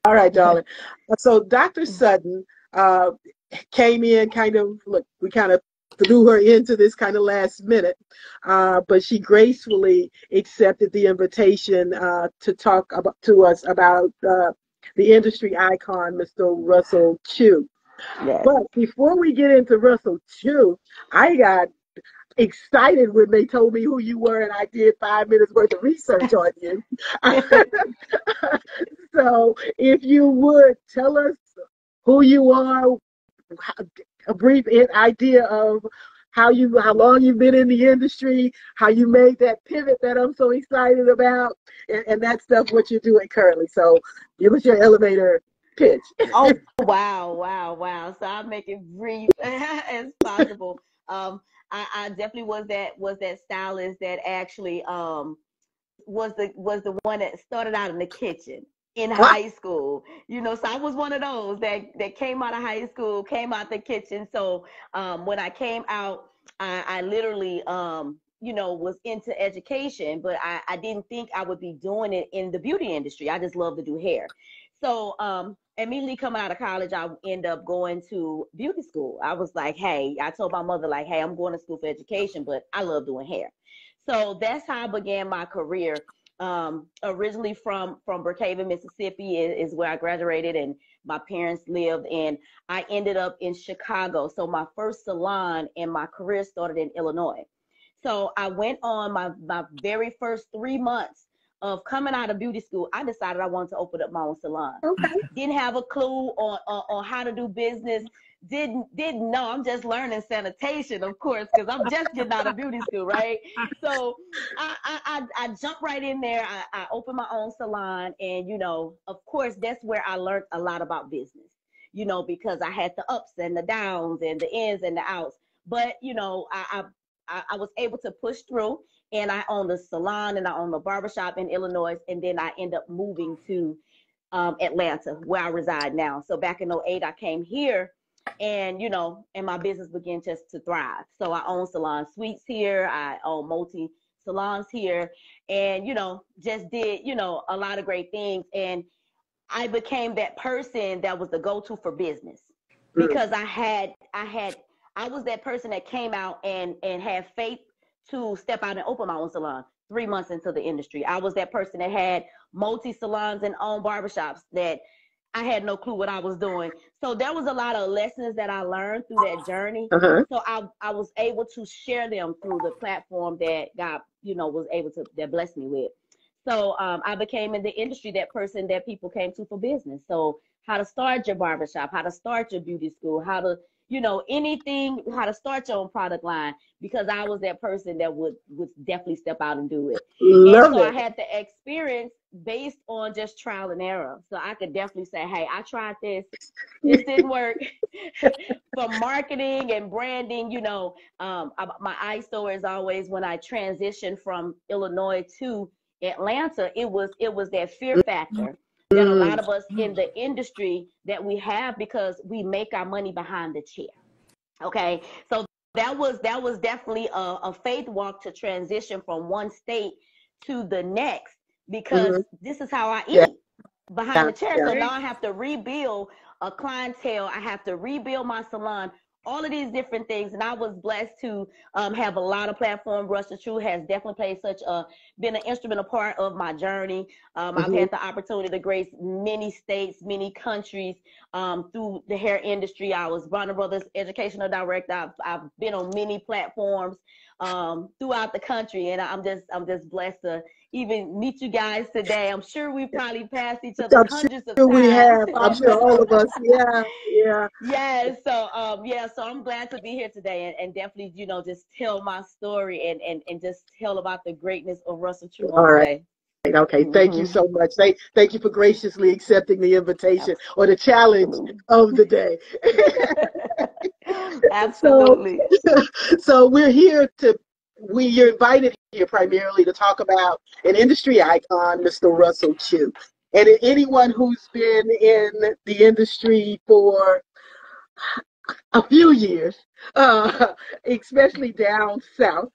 All right, darling. So Dr. Sutton uh, came in kind of, look, we kind of threw her into this kind of last minute, but she gracefully accepted the invitation to talk to us about the industry icon, Mr. Russell Chu. Yes. But before we get into Russell Chu, I got excited when they told me who you were, and I did 5 minutes worth of research on you. So if you would tell us who you are, a brief idea of how long you've been in the industry, how you made that pivot that I'm so excited about, and that stuff, what you're doing currently. So give us your elevator pitch. Oh, wow, wow, wow. So I'll make it brief as possible. I definitely was that stylist that actually was the one that started out in the kitchen in high school. So I was one of those that came out of high school, came out the kitchen. So when I came out, I literally was into education, but I didn't think I would be doing it in the beauty industry. I just love to do hair. So immediately coming out of college, I end up going to beauty school. I was like, hey, I told my mother, like, hey, I'm going to school for education, but I love doing hair. So that's how I began my career. Originally from Brookhaven, Mississippi is where I graduated, and my parents lived, and I ended up in Chicago. So my first salon and my career started in Illinois. So I went on my very first 3 months of coming out of beauty school. I decided I wanted to open up my own salon. Okay. Didn't have a clue on how to do business. Didn't know. I'm just learning sanitation, of course, because I'm just getting out of beauty school, right? So I jumped right in there. I opened my own salon, and of course, that's where I learned a lot about business. Because I had the ups and the downs and the ins and the outs. But I was able to push through, and I owned a salon and I owned a barbershop in Illinois, and then I ended up moving to Atlanta, where I reside now. So back in '08, I came here, and and my business began just to thrive. So I own salon suites here, I own multi salons here, and just did a lot of great things. And I became that person that was the go-to for business, because I was that person that came out and had faith to step out and open my own salon 3 months into the industry. I was that person that had multi salons and owned barbershops that I had no clue what I was doing. So there was a lot of lessons that I learned through that journey. Uh-huh. So I was able to share them through the platform that God, was able to, that blessed me with. So I became in the industry that person that people came to for business. So how to start your barbershop, how to start your beauty school, how to, anything, how to start your own product line, because I was that person that would definitely step out and do it. And Love so I it. had the experience based on just trial and error. So I could definitely say, hey, I tried this. This didn't work. For marketing and branding, my eyesore is always when I transitioned from Illinois to Atlanta, it was that fear factor that a lot Mm. of us in the industry that we have, because we make our money behind the chair. Okay, so that was definitely a faith walk to transition from one state to the next, because Mm-hmm. this is how I Yeah, eat, behind yeah, the chair. yeah. So now I have to rebuild a clientele. I have to rebuild my salon, all of these different things. And I was blessed to have a lot of platform. Russell True has definitely been an instrumental part of my journey. I've Mm-hmm. had the opportunity to grace many states, many countries through the hair industry. I was Bronner Brothers Educational Director. I've been on many platforms throughout the country, and I'm just blessed to even meet you guys today. I'm sure we probably passed each other I'm hundreds of sure we times. have. I'm sure all of us. Yeah, yeah. Yes, so so I'm glad to be here today, and definitely, just tell my story and just tell about the greatness of Russell True All on right. today. Okay. Thank you so much. Thank you for graciously accepting the invitation or the challenge Absolutely. of the day. So, Absolutely. so you're invited here primarily to talk about an industry icon, Mr. Russell Chu. And anyone who's been in the industry for a few years, especially down south,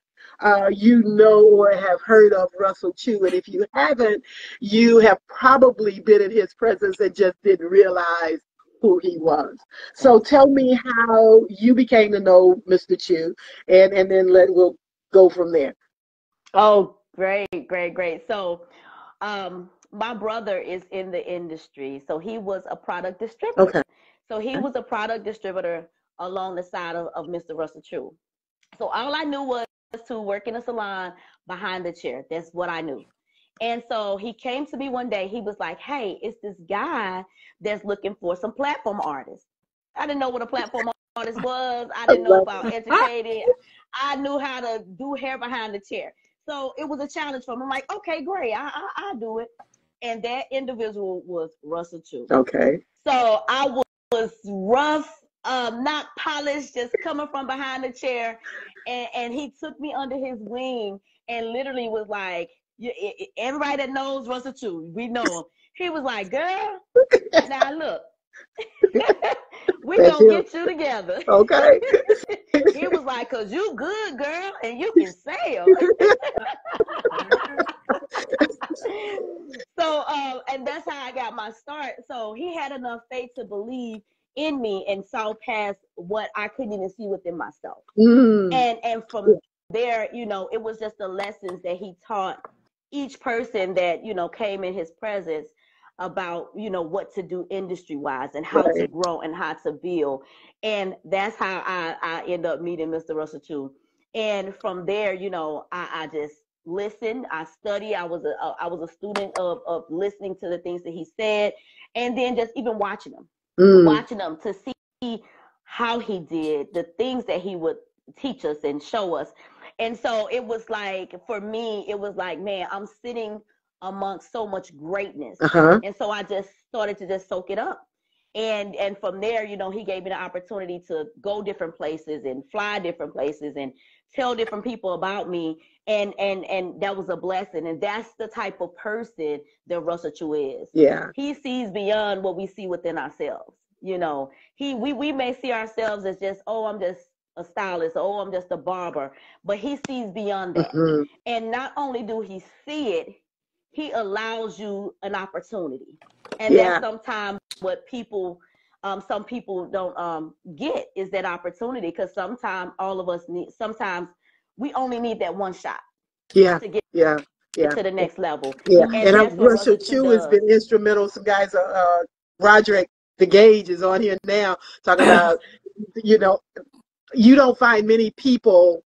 you know or have heard of Russell Chu. And if you haven't, you have probably been in his presence and just didn't realize who he was. So tell me how you became to know Mr. Chu, and then we'll go from there. Oh, great, great, great. So, my brother is in the industry, so he was a product distributor. Okay. So he was a product distributor along the side of Mr. Russell Chu. So all I knew was to work in a salon behind the chair. That's what I knew. And so he came to me one day. He was like, "Hey, it's this guy that's looking for some platform artists." I didn't know what a platform artist was. I I didn't know love about it. educated. I knew how to do hair behind the chair. So it was a challenge for me. I'm like, okay, great. I'll do it. And that individual was Russell Chu. Okay. So I was rough, not polished, just coming from behind the chair. And he took me under his wing and literally was like, everybody that knows Russell Chu, we know him. He was like, "Girl, now look, we That's gonna him. get you together." Okay. He was like, "'Cause you good, girl, and you can sail." So, and that's how I got my start. So he had enough faith to believe in me and saw past what I couldn't even see within myself. Mm. And from there, it was just the lessons that he taught each person that, came in his presence about, what to do industry wise and how to Right. grow and how to build. And that's how I end up meeting Mr. Russell Chu. And from there, I just listened, I studied. I was a student of listening to the things that he said, and then just even watching him to see how he did the things that he would teach us and show us. And so it was like, for me, it was like, man, I'm sitting amongst so much greatness. Uh-huh. And so I just started to just soak it up. And from there, he gave me the opportunity to go different places and fly different places and tell different people about me. And that was a blessing. And that's the type of person that Russell Chu is. Yeah. He sees beyond what we see within ourselves. We may see ourselves as just, oh, I'm just a stylist, oh, I'm just a barber, but he sees beyond that. Mm-hmm. And not only do he see it, he allows you an opportunity. And that's sometimes what some people don't get, is that opportunity, because sometimes sometimes we only need that one shot Yeah. to get Yeah. Yeah. to the next level. Yeah. And that's what Russell Russell Chu Chu has does. been instrumental. Some guys, Roderick the Gauge is on here now talking about, you don't find many people,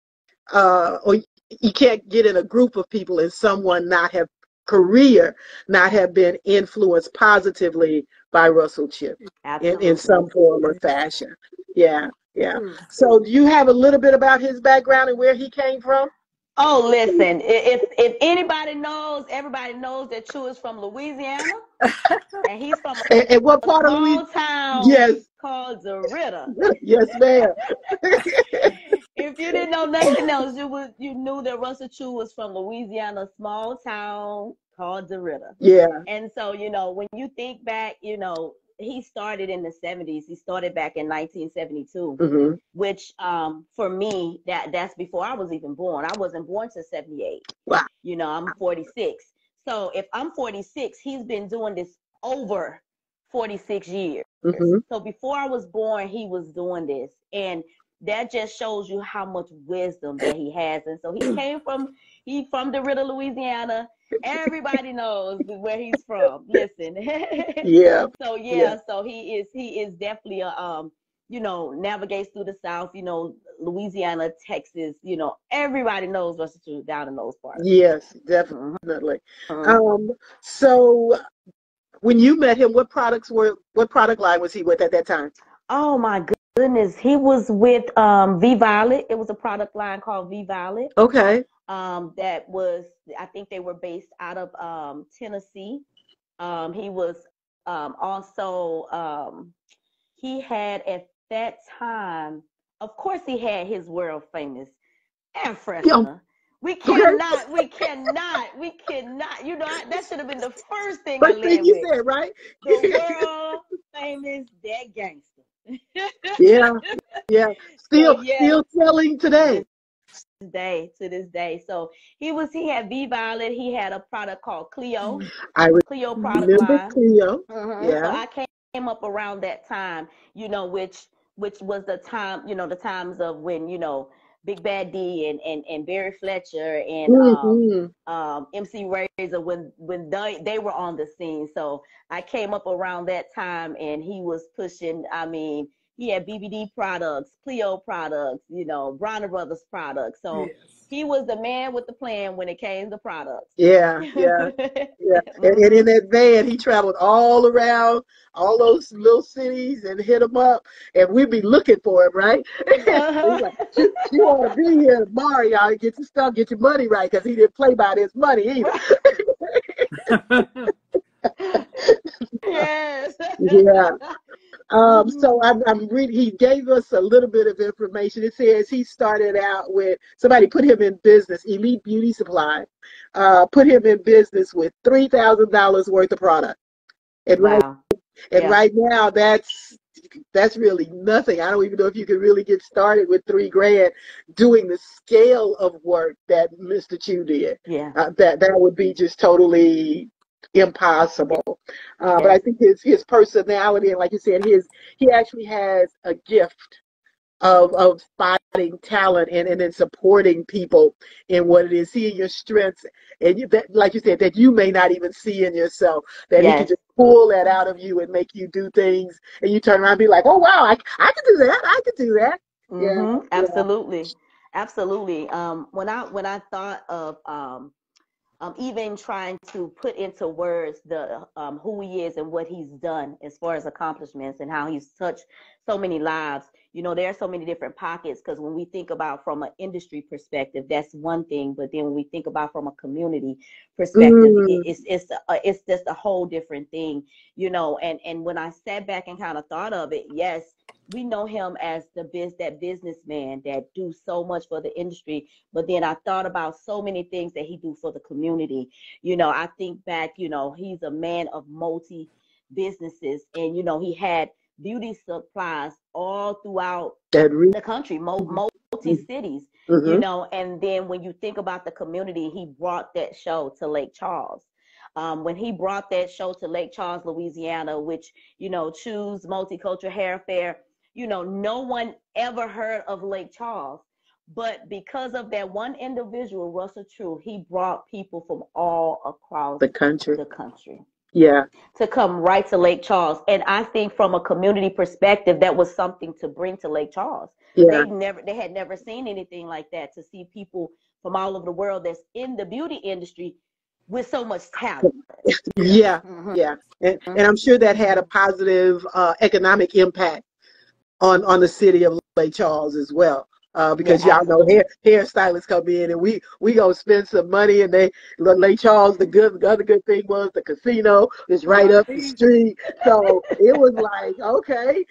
or you can't get in a group of people and someone not have been influenced positively by Russell Chu in some form or fashion. Yeah. Yeah. So do you have a little bit about his background and where he came from? Oh, listen, if anybody knows, everybody knows that Chu is from Louisiana, and he's from And what part of small Louisiana? town Yes. called Derrida. Yes, ma'am. If you didn't know nothing else, you knew that Russell Chu was from Louisiana, small town called Derrida. Yeah. And so, when you think back, he started in the 70s. He started back in 1972, Mm-hmm. which for me, that's before I was even born. I wasn't born till 78. Wow. I'm 46. So if I'm 46, he's been doing this over 46 years. Mm-hmm. So before I was born, he was doing this. And that just shows you how much wisdom that he has. And so he's from DeRidder, Louisiana. Everybody knows where he's from. Listen. Yeah. So so he is definitely navigates through the South, Louisiana, Texas, everybody knows Russell Chu down in those parts. Yes, definitely. So when you met him, what product line was he with at that time? Oh my goodness. He was with V Violet. It was a product line called V Violet. Okay. That was, I think they were based out of Tennessee. He was also he had at that time, of course, he had his world famous air freshener. We cannot. That should have been the first thing I led you with. said, right? The world famous That Gangster. Yeah. Still selling today. day, to this day. So he had V Violet. He had a product called I Cleo product remember line. Cleo. So Yeah. I came up around that time, which was the time, the times of when, Big Bad D and Barry Fletcher and Mm-hmm. MC Razor, when they were on the scene. So I came up around that time, and he was pushing. I mean, he had BBD products, Cleo products, Bronner Brothers products. So Yes. he was the man with the plan when it came to products. Yeah, yeah, yeah. And in that van, he traveled all around all those little cities and hit them up, and we'd be looking for him, right? He's Uh-huh. like, you ought to be here tomorrow, y'all. Get your stuff, get your money right, because he didn't play by his money either. Yes. Yeah. So Mhm. I'm reading. He gave us a little bit of information. It says he started out with somebody put him in business. Elite Beauty Supply, put him in business with $3,000 worth of product. And right, Wow. and Yeah. right now that's really nothing. I don't even know if you could really get started with $3,000 doing the scale of work that Mr. Chu did. Yeah. That would be just totally impossible. But I Yes. think his personality, and like you said, he actually has a gift of spotting talent and then supporting people in what it is, seeing your strengths, and that, like you said, that you may not even see in yourself, that he can Yes. just pull that out of you and make you do things, and you turn around and be like, oh wow, I can do that, I can do that. Yeah, yeah. Absolutely. Absolutely. When I thought of even trying to put into words the who he is and what he's done as far as accomplishments and how he's touched so many lives. There are so many different pockets, because when we think about from an industry perspective, that's one thing, but then when we think about from a community perspective, Mm, it's just a whole different thing. And when I sat back and kind of thought of it, yes, we know him as that businessman that do so much for the industry, but then I thought about so many things that he do for the community. I think back, he's a man of multi businesses, and he had beauty supplies all throughout that re- the country, multi cities. mm-hmm. And then when you think about the community, he brought that show to Lake Charles. When he brought that show to Lake Charles, Louisiana, which, Choose Multicultural Hair Fair, no one ever heard of Lake Charles. But because of that one individual, Russell True, he brought people from all across The country. the country Yeah, to come right to Lake Charles. And I think from a community perspective, that was something to bring to Lake Charles. yeah, They had never seen anything like that, to see people from all over the world that's in the beauty industry with so much talent. yeah, Mm-hmm. yeah. And I'm sure that had a positive economic impact on the city of Lake Charles as well. Yeah, Because y'all know absolutely. hairstylists come in and we gonna spend some money, and Lake Charles, the other good thing was the casino is right up the Right. street, so it was like, okay,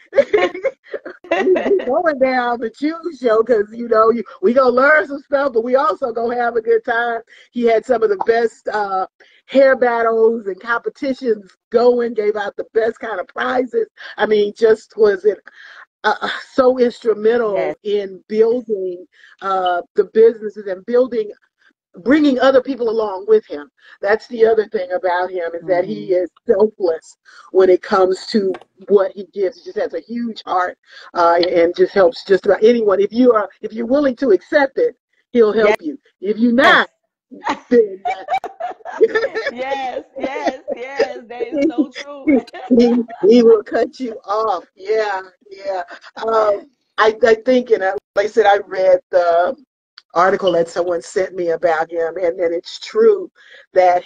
we going down the Choose show, because we gonna learn some stuff, but we also gonna have a good time. He had some of the best hair battles and competitions going, gave out the best kind of prizes. I mean, just was it so instrumental Yes. in building the businesses and bringing other people along with him. That's the other thing about him, is that he Mm-hmm. is selfless when it comes to what he gives. He just has a huge heart, and just helps just about anyone. If you're willing to accept it, he'll Yes. help you. If you're not, then Yes, yes, yes. That is so true. he will cut you off. Yeah, yeah. I think, and like I said, I read the article that someone sent me about him, and it's true that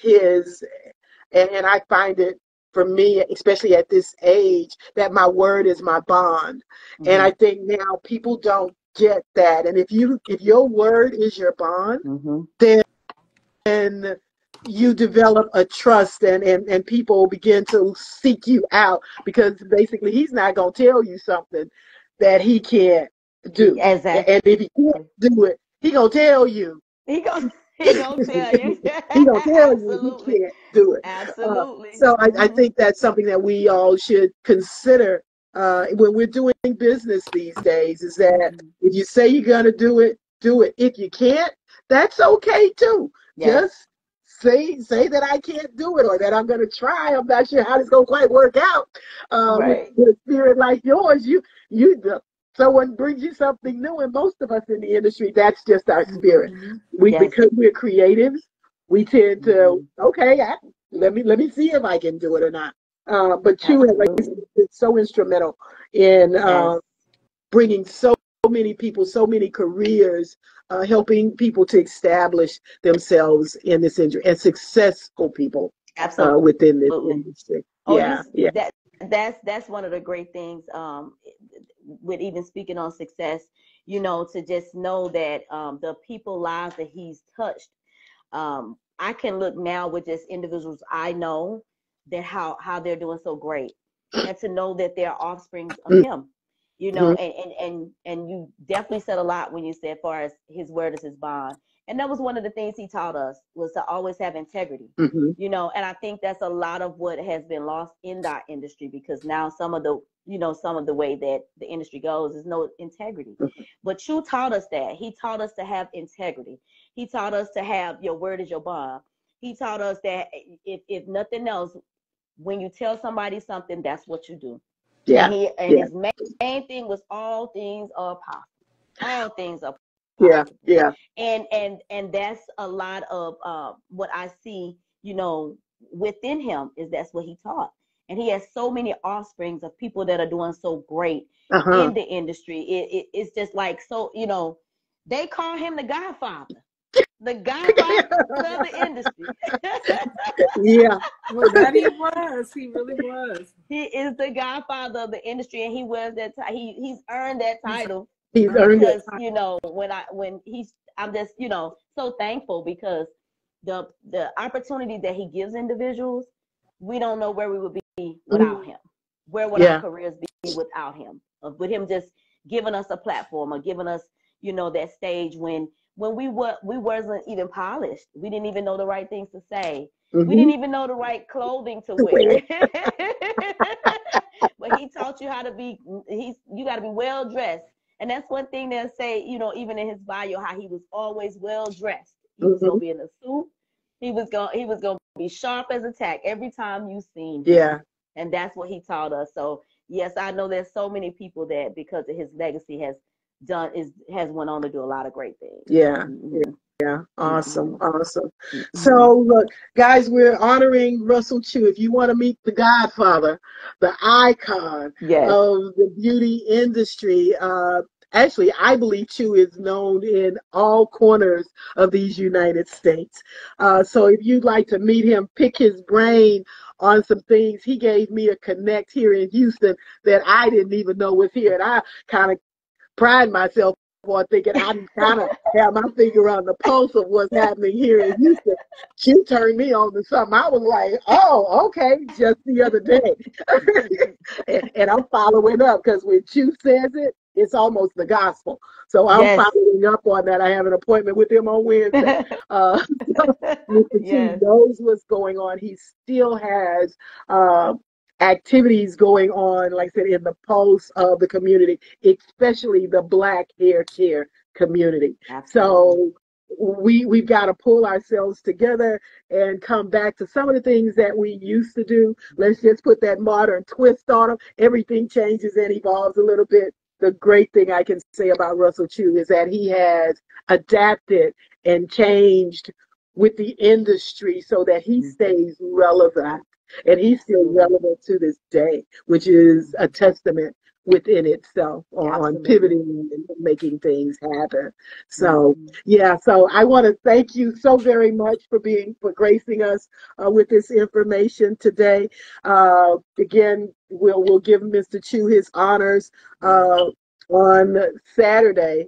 and I find it, for me, especially at this age, that my word is my bond. And Mm-hmm. I think now people don't get that. And if your word is your bond, Mm-hmm. then you develop a trust, and people begin to seek you out, because basically he's not going to tell you something that he can't do. Exactly. And if he can't do it, he going to tell you. He gonna tell you. He gonna tell you he Absolutely. can't do it. Absolutely. So I Mm-hmm. think that's something that we all should consider when we're doing business these days. Is that Mm-hmm. if you say you're gonna do it, do it. If you can't, that's okay too. Yes. Just say that I can't do it or that I'm going to try. I'm not sure how it's going to quite work out. Right. With a spirit like yours, someone brings you something new, and most of us in the industry, that's just our spirit. Yes. Because we're creatives, we tend to let me see if I can do it or not. But Chu has, like you said, been so instrumental in bringing so many people, so many careers, helping people to establish themselves in this industry and successful people within this industry. Oh, Yeah. That's one of the great things with even speaking on success, to just know that the people lives that he's touched, I can look now with just individuals I know that how they're doing so great, and to know that they're offsprings of him, and you definitely said a lot when you said, as far as his word is his bond. And that was one of the things he taught us, was to always have integrity, and I think that's a lot of what has been lost in that industry, because now some of the way that the industry goes is no integrity. But Chu taught us that. He taught us to have integrity. He taught us to have your word is your bond. He taught us that if nothing else, when you tell somebody something, that's what you do. Yeah. And his main thing was all things are possible. All things are possible. Yeah. And that's a lot of what I see, within him, is that's what he taught. And he has so many offsprings of people that are doing so great in the industry. It's just like, so, they call him the Godfather. The Godfather of the industry. Yeah. Well, that he was. He really was. He is the Godfather of the industry, and he wears that. He's earned that title. He's earned it. I'm just, so thankful, because the opportunity that he gives individuals, we don't know where we would be without him. Where would our careers be without him? With him just giving us a platform, or giving us, that stage when we wasn't even polished. We didn't even know the right things to say. We didn't even know the right clothing to wear. But he taught you how to be. You got to be well dressed, and that's one thing they'll say. Even in his bio, how he was always well dressed. He was gonna be in a suit. He was gonna be sharp as a tack every time you seen him. Yeah. And that's what he taught us. So yes, I know there's so many people that, because of his legacy, has went on to do a lot of great things. Yeah. Awesome. So look, guys, we're honoring Russell Chu. If you want to meet the Godfather, the icon of the beauty industry, actually, I believe Chu is known in all corners of these United States. So if you'd like to meet him, pick his brain on some things, he gave me a connect here in Houston that I didn't even know was here. And I kind of pride myself on thinking I kind of have my finger on the pulse of what's happening here in Houston. She turned me on to something. I was like, oh, okay, just the other day. and I'm following up, because when Chu says it, it's almost the gospel. So I'm following up on that. I have an appointment with him on Wednesday. Mr. Chu knows what's going on. He still has activities going on, like I said, in the pulse of the community, especially the Black hair care community. Absolutely. So we've got to pull ourselves together and come back to some of the things that we used to do. Let's just put that modern twist on them. Everything changes and evolves a little bit. The great thing I can say about Russell Chu is that he has adapted and changed with the industry so that he stays relevant. And he's still relevant to this day, which is a testament within itself on pivoting and making things happen. So, so I want to thank you so very much for gracing us with this information today. Again, we'll give Mr. Chu his honors on Saturday,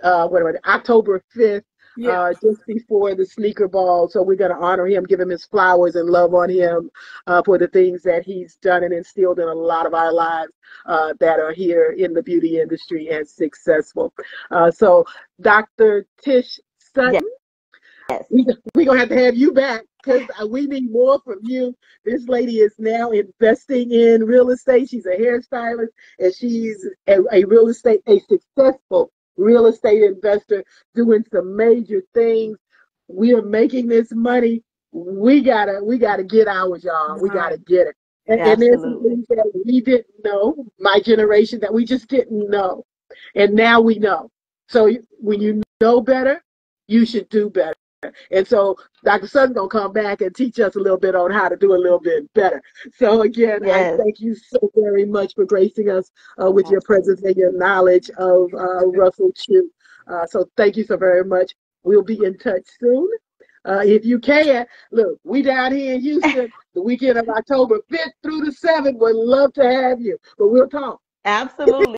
October 5th. Just before the sneaker ball. So we're going to honor him, give him his flowers, and love on him for the things that he's done and instilled in a lot of our lives that are here in the beauty industry and successful. So Dr. Tish Sutton, we're going to have you back, because we need more from you. This lady is now investing in real estate. She's a hairstylist, and she's a successful real estate investor doing some major things. We are making this money. We gotta get ours, y'all. We Right. gotta get it. And there's some Absolutely. things that we didn't know, my generation, that we just didn't know. And now we know. So when you know better, you should do better. And so Dr. Sutton's gonna come back and teach us a little bit on how to do a little bit better. So again, I Yes. thank you so very much for gracing us with your presence Absolutely. and your knowledge of Russell Chu. So thank you so very much. We'll be in touch soon. If you can, look, we down here in Houston the weekend of October 5th through the 7th. Would love to have you, but we'll talk. Absolutely.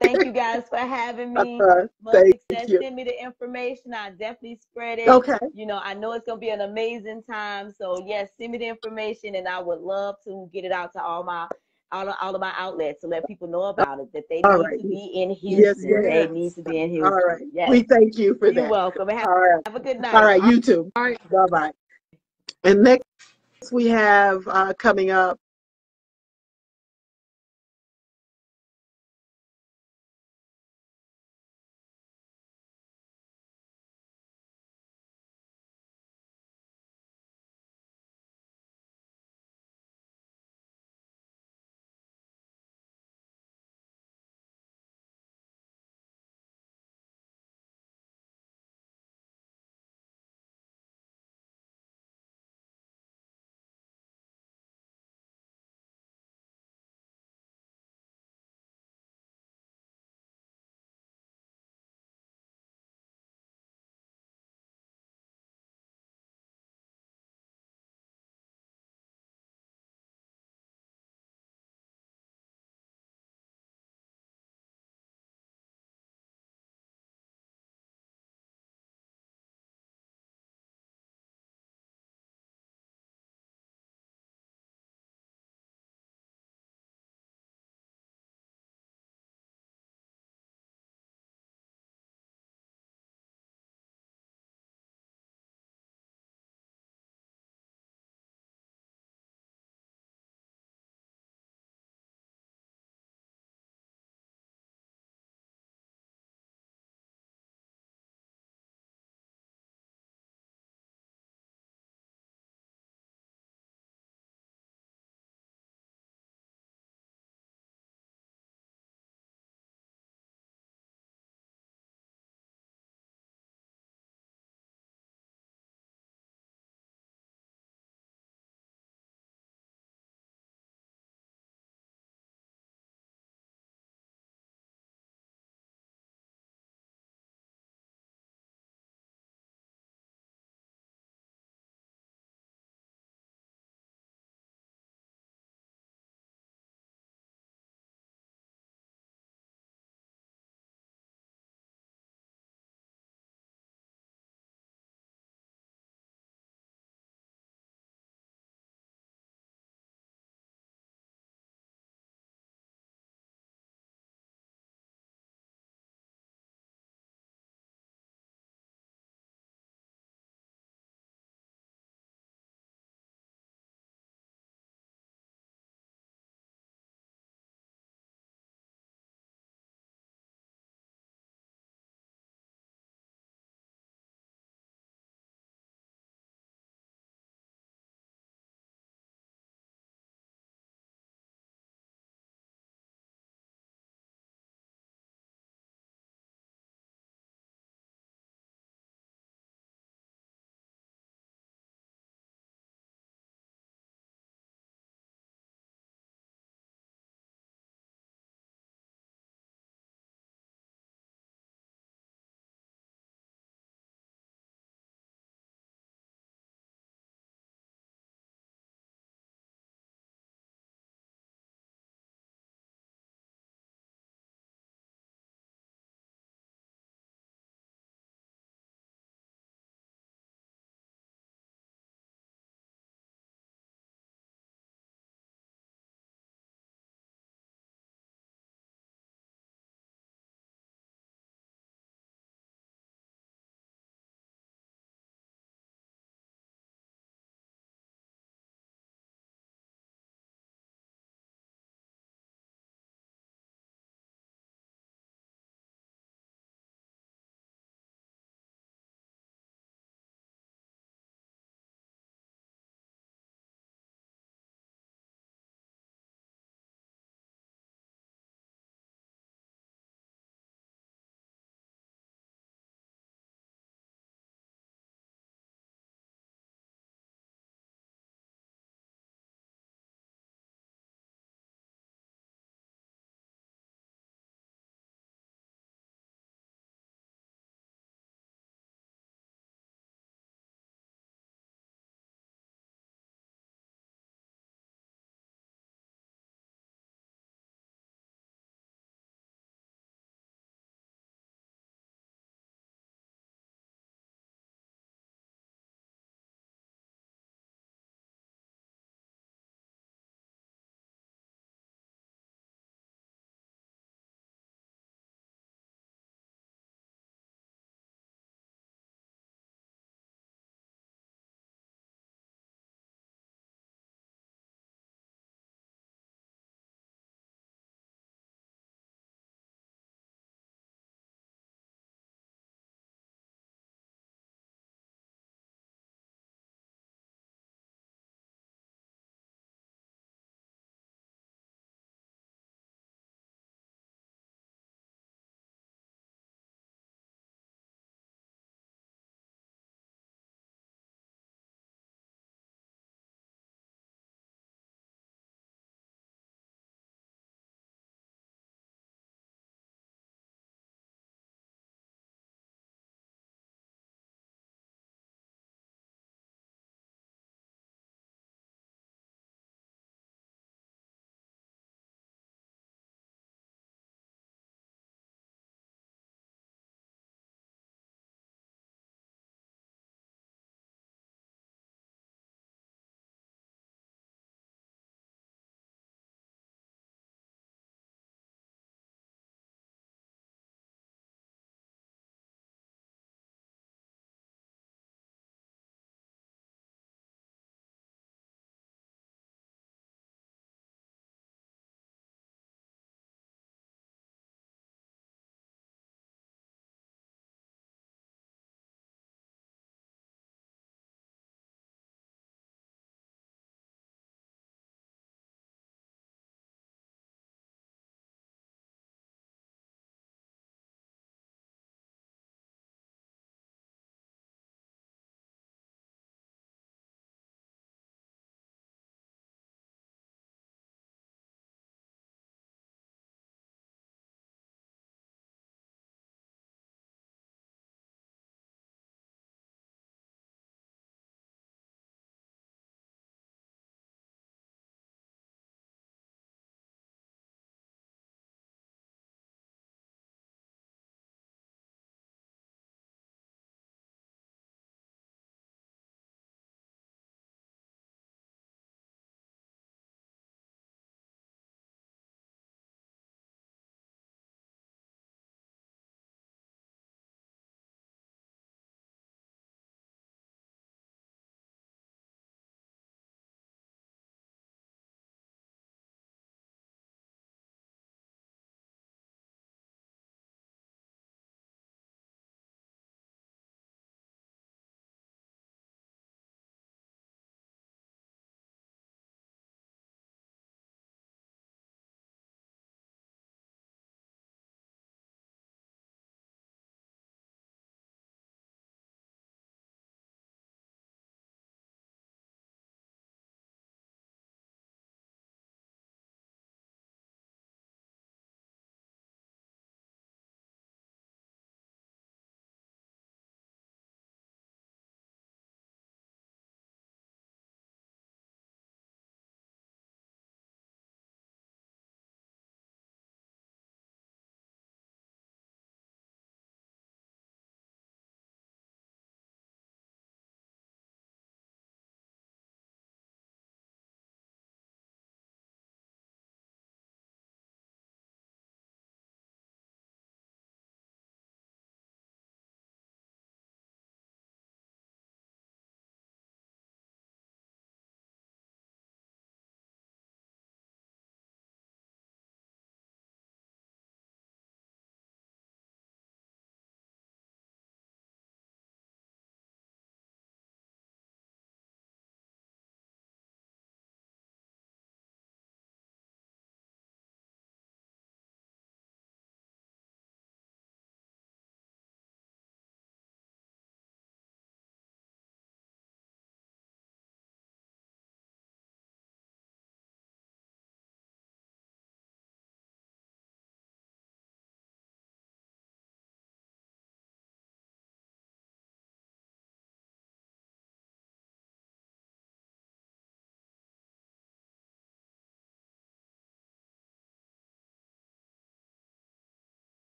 Thank you guys for having me. Much Thank success. you. Send me the information. I definitely spread it. Okay. You know, I know it's gonna be an amazing time. So yes, send me the information, and I would love to get it out to all of my outlets to let people know about it. That they All need right. to be in Yes, Houston. They yes. need to be in All Houston. right. Yes. We thank you for You're that. welcome. All right. Have a good All night. right. You too. All right. Bye bye. And next we have coming up